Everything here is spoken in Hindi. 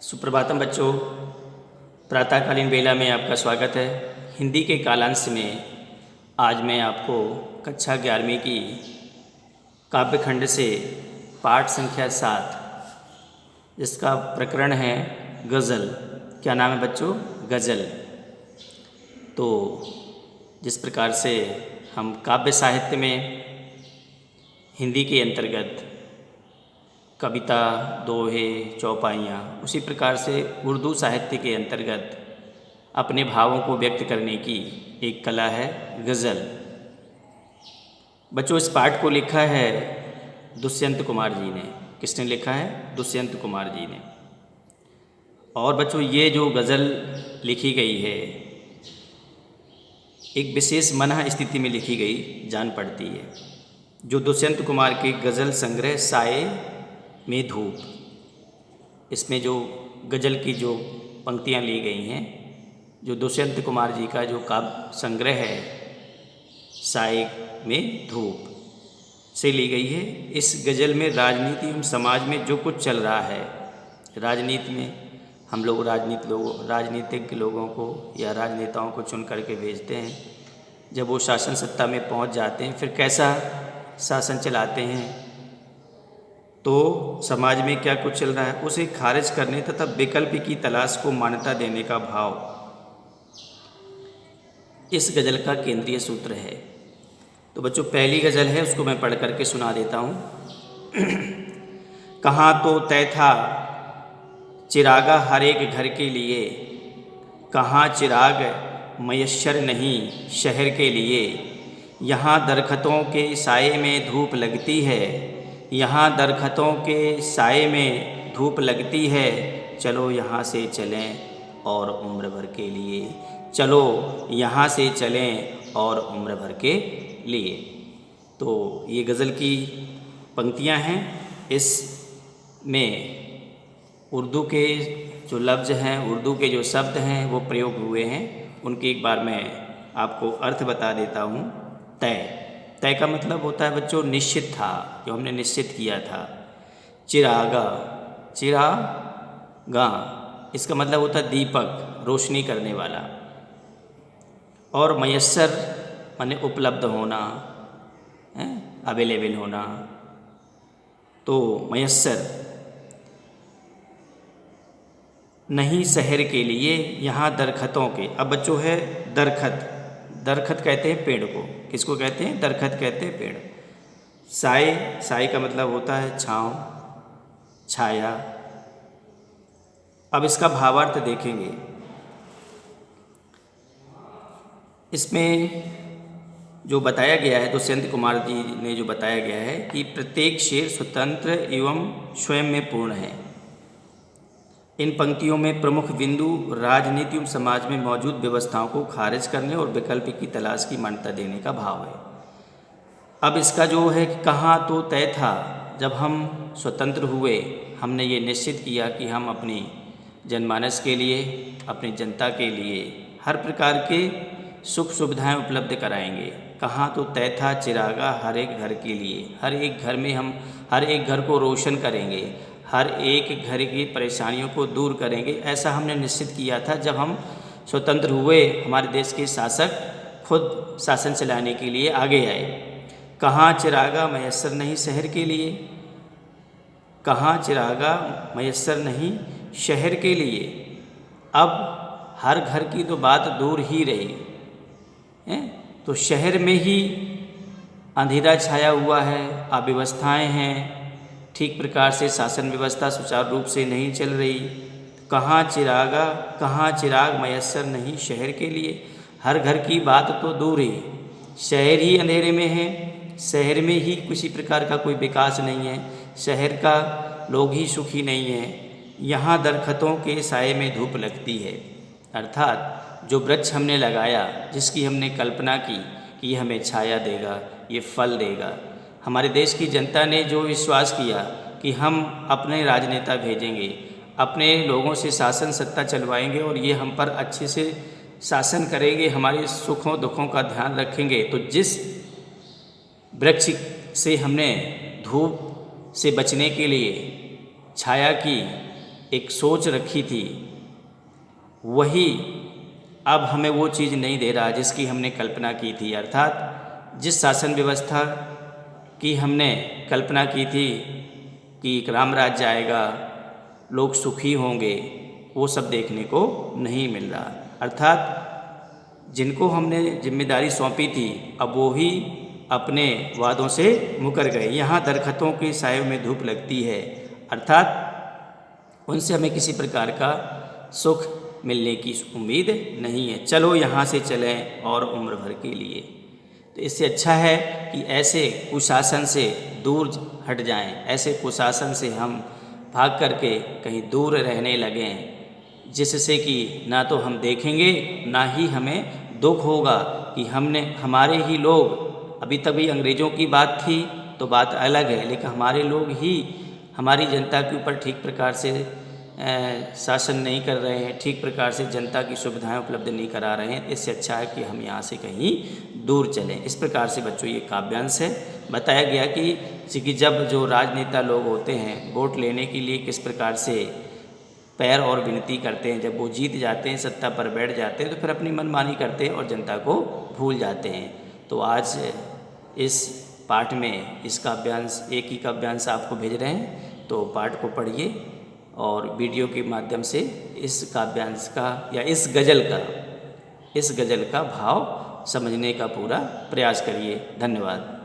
सुप्रभातम बच्चों, प्रातःकालीन वेला में आपका स्वागत है। हिंदी के कालांश में आज मैं आपको कक्षा 11वीं की काव्यखंड से पाठ संख्या 7 जिसका प्रकरण है गज़ल। क्या नाम है बच्चों? गज़ल। तो जिस प्रकार से हम काव्य साहित्य में हिंदी के अंतर्गत कविता, दोहे, चौपाइयाँ, उसी प्रकार से उर्दू साहित्य के अंतर्गत अपने भावों को व्यक्त करने की एक कला है गज़ल। बच्चों, इस पाठ को लिखा है दुष्यंत कुमार जी ने। किसने लिखा है? दुष्यंत कुमार जी ने। और बच्चों, ये जो गज़ल लिखी गई है एक विशेष मनः स्थिति में लिखी गई जान पड़ती है। जो दुष्यंत कुमार के गज़ल संग्रह साए में धूप, इसमें जो गज़ल की जो पंक्तियाँ ली गई हैं, जो दुष्यंत कुमार जी का जो काव्य संग्रह है साए में धूप से ली गई है। इस गज़ल में राजनीति एवं समाज में जो कुछ चल रहा है, राजनीति में हम लोग राजनीतिक लोगों को या राजनेताओं को चुन करके भेजते हैं। जब वो शासन सत्ता में पहुंच जाते हैं, फिर कैसा शासन चलाते हैं, तो समाज में क्या कुछ चल रहा है उसे खारिज करने तथा विकल्प की तलाश को मान्यता देने का भाव इस गज़ल का केंद्रीय सूत्र है। तो बच्चों, पहली गज़ल है, उसको मैं पढ़ करके सुना देता हूँ। कहाँ तो तय था चिरागा हर एक घर के लिए, कहाँ चिराग मयस्सर नहीं शहर के लिए। यहाँ दरख्तों के साए में धूप लगती है, यहाँ दरख्तों के साए में धूप लगती है। चलो यहाँ से चलें और उम्र भर के लिए, चलो यहाँ से चलें और उम्र भर के लिए। तो ये गज़ल की पंक्तियाँ हैं। इसमें उर्दू के जो लफ्ज़ हैं, उर्दू के जो शब्द हैं वो प्रयोग हुए हैं। उनकी एक बार मैं आपको अर्थ बता देता हूँ। तय का मतलब होता है बच्चों निश्चित था, जो हमने निश्चित किया था। चिरागा इसका मतलब होता है दीपक, रोशनी करने वाला। और मयस्सर माने उपलब्ध होना, अवेलेबल होना। तो मयस्सर नहीं शहर के लिए, यहाँ दरख्तों के। अब बच्चों है दरख्त कहते हैं पेड़ को। किसको कहते हैं? दरख्त कहते हैं पेड़। साए का मतलब होता है छाँव, छाया। अब इसका भावार्थ देखेंगे। इसमें जो बताया गया है, दुष्यंत कुमार जी ने जो बताया गया है कि प्रत्येक शेर स्वतंत्र एवं स्वयं में पूर्ण है। इन पंक्तियों में प्रमुख बिंदु राजनीति एवं समाज में मौजूद व्यवस्थाओं को खारिज करने और विकल्प की तलाश की मान्यता देने का भाव है। अब इसका जो है कि कहाँ तो तय था, जब हम स्वतंत्र हुए, हमने ये निश्चित किया कि हम अपनी जनमानस के लिए, अपनी जनता के लिए हर प्रकार के सुख सुविधाएं उपलब्ध कराएंगे। कहाँ तो तय था चिरागा हर एक घर के लिए, हर एक घर में हम हर एक घर को रोशन करेंगे, हर एक घर की परेशानियों को दूर करेंगे। ऐसा हमने निश्चित किया था जब हम स्वतंत्र हुए। हमारे देश के शासक खुद शासन चलाने के लिए आगे आए। कहाँ चिरागा मयस्सर नहीं शहर के लिए, कहाँ चिरागा मयस्सर नहीं शहर के लिए। अब हर घर की तो बात दूर ही रही है, तो शहर में ही अंधेरा छाया हुआ है, अव्यवस्थाएं हैं, ठीक प्रकार से शासन व्यवस्था सुचारू रूप से नहीं चल रही। कहाँ चिराग मयस्सर नहीं शहर के लिए। हर घर की बात तो दूर ही, शहर ही अंधेरे में है, शहर में ही किसी प्रकार का कोई विकास नहीं है, शहर का लोग ही सुखी नहीं है। यहाँ दरख्तों के साए में धूप लगती है, अर्थात जो वृक्ष हमने लगाया, जिसकी हमने कल्पना की कि ये हमें छाया देगा, ये फल देगा। हमारे देश की जनता ने जो विश्वास किया कि हम अपने राजनेता भेजेंगे, अपने लोगों से शासन सत्ता चलवाएंगे और ये हम पर अच्छे से शासन करेंगे, हमारे सुखों दुखों का ध्यान रखेंगे। तो जिस वृक्ष से हमने धूप से बचने के लिए छाया की एक सोच रखी थी, वही अब हमें वो चीज़ नहीं दे रहा जिसकी हमने कल्पना की थी। अर्थात जिस शासन व्यवस्था की हमने कल्पना की थी कि एक राम राज्य आएगा, लोग सुखी होंगे, वो सब देखने को नहीं मिल रहा। अर्थात जिनको हमने जिम्मेदारी सौंपी थी, अब वो ही अपने वादों से मुकर गए। यहाँ दरख्तों के सायों में धूप लगती है, अर्थात उनसे हमें किसी प्रकार का सुख मिलने की उम्मीद नहीं है। चलो यहाँ से चलें और उम्र भर के लिए। तो इससे अच्छा है कि ऐसे कुशासन से दूर हट जाएं, ऐसे कुशासन से हम भाग करके कहीं दूर रहने लगें, जिससे कि ना तो हम देखेंगे ना ही हमें दुख होगा कि हमारे ही लोग, अभी तभी अंग्रेज़ों की बात थी तो बात अलग है, लेकिन हमारे लोग ही हमारी जनता के ऊपर ठीक प्रकार से शासन नहीं कर रहे हैं, ठीक प्रकार से जनता की सुविधाएं उपलब्ध नहीं करा रहे हैं। इससे अच्छा है कि हम यहाँ से कहीं दूर चलें। इस प्रकार से बच्चों ये काव्यांश है। बताया गया कि जब जो राजनेता लोग होते हैं वोट लेने के लिए किस प्रकार से पैर और विनती करते हैं, जब वो जीत जाते हैं, सत्ता पर बैठ जाते हैं, तो फिर अपनी मनमानी करते हैं और जनता को भूल जाते हैं। तो आज इस पाठ में इस काव्यांश, एक ही काव्यांश आपको भेज रहे हैं, तो पाठ को पढ़िए और वीडियो के माध्यम से इस काव्यांश का या इस गज़ल का भाव समझने का पूरा प्रयास करिए। धन्यवाद।